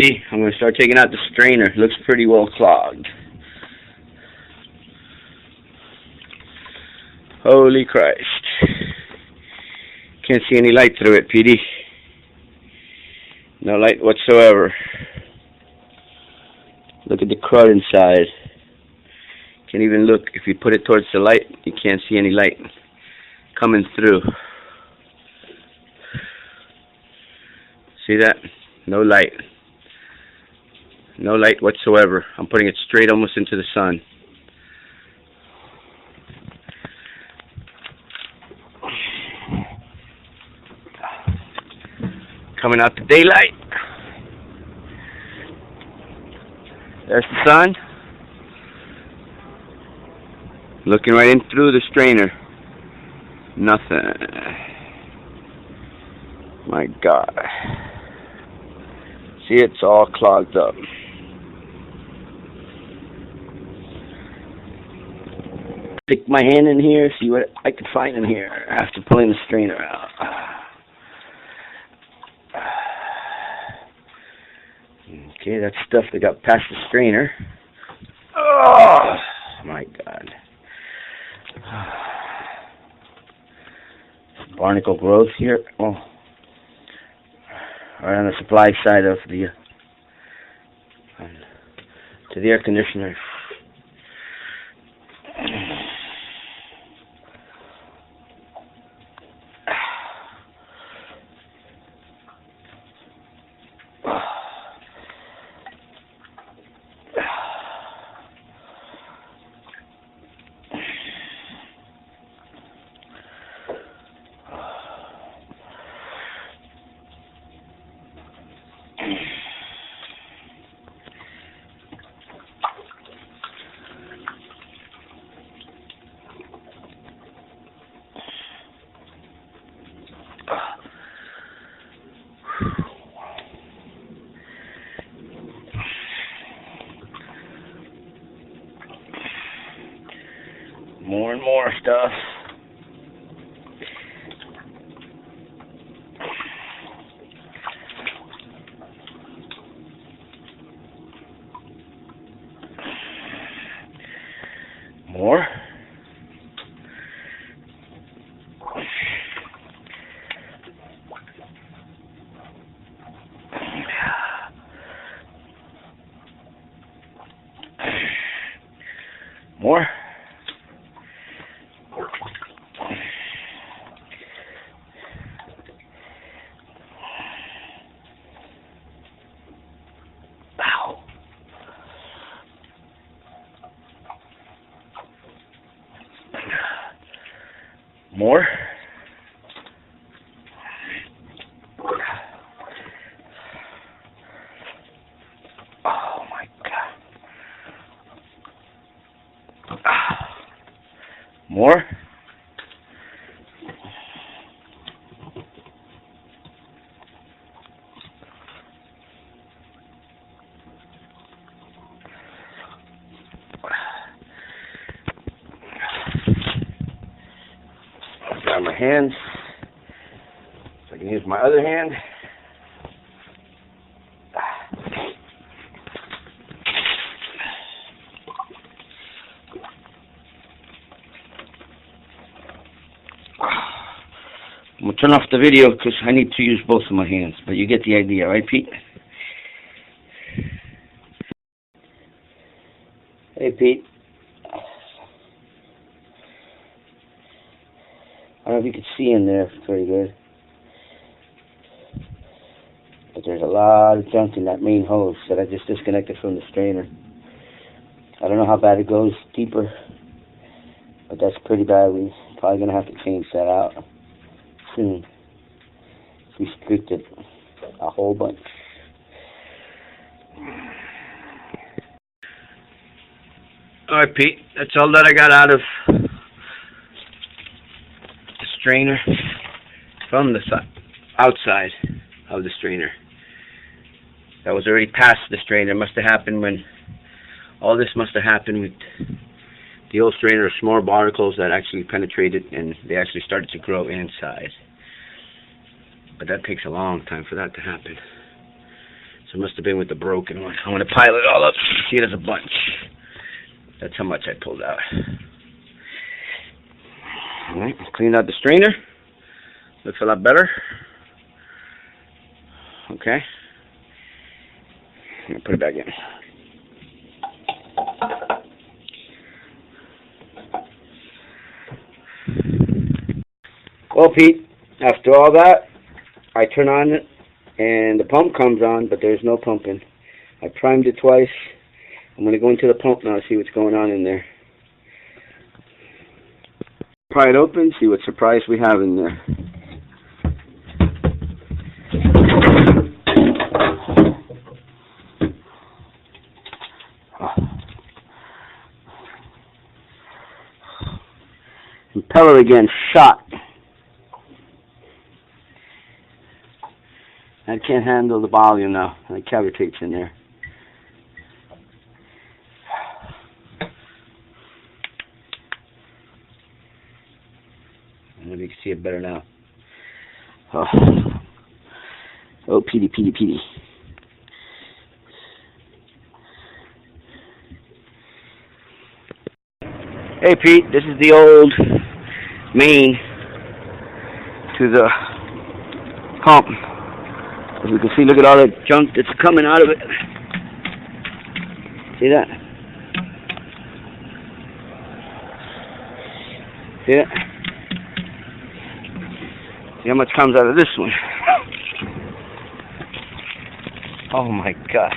PD. I'm going to start taking out the strainer. It looks pretty well clogged. Holy Christ. Can't see any light through it, PD. No light whatsoever. Look at the crud inside. Can't even look. If you put it towards the light, you can't see any light coming through. See that? No light. No light whatsoever. I'm putting it straight almost into the sun. Coming out the daylight. There's the sun. Looking right in through the strainer. Nothing. My God. See, it's all clogged up. Stick my hand in here, see what I can find in here after pulling the strainer out. Okay, that's stuff that got past the strainer. Oh, my God. Barnacle growth here. Oh, right on the supply side of the to the air conditioner. More and more stuff. More. More. More. Oh my God. More. Got my hands, so I can use my other hand. I'm going to turn off the video because I need to use both of my hands, but you get the idea, right, Pete? Hey, Pete. I don't know if you can see in there pretty good, but there's a lot of junk in that main hose that I just disconnected from the strainer. I don't know how bad it goes deeper, but that's pretty bad. We're probably going to have to change that out soon. We streaked it a whole bunch. Alright, Pete, that's all that I got out of the strainer from the outside of the strainer. That was already past the strainer. It must have happened when all this must have happened with the old strainer, small barnacles that actually penetrated and they actually started to grow inside. But that takes a long time for that to happen. So it must have been with the broken one. I'm going to pile it all up. See, there's a bunch. That's how much I pulled out. Alright, cleaned out the strainer. Looks a lot better. Okay. I'm going to put it back in. Well, Pete, after all that, I turn on it, and the pump comes on, but there's no pumping. I primed it twice. I'm going to go into the pump now to see what's going on in there. Pry it open, see what surprise we have in there. Impeller again, shot. I can't handle the volume now. The cavitates in there. Maybe you can see it better now. Oh, Petey. Hey, Pete, this is the old main to the pump. As you can see, look at all the junk that's coming out of it. See that? See that? See how much comes out of this one? Oh my God.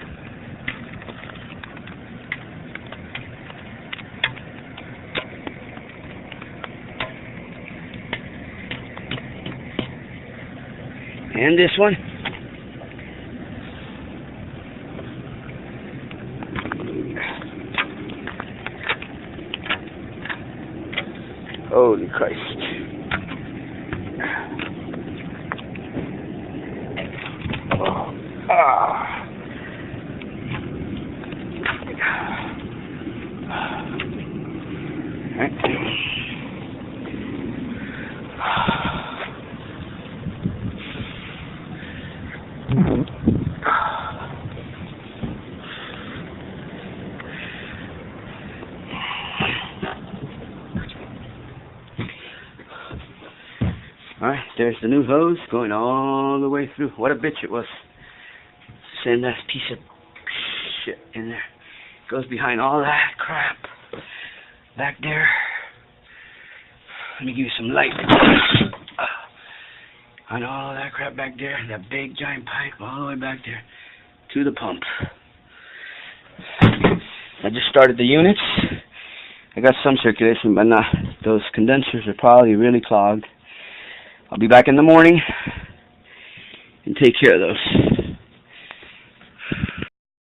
And this one. Holy Christ. Alright, there's the new hose going all the way through. What a bitch it was. Send that piece of shit in there. Goes behind all that crap back there. Let me give you some light. On all that crap back there, that big giant pipe all the way back there to the pump. I just started the units. I got some circulation, but not. Those condensers are probably really clogged. I'll be back in the morning and take care of those.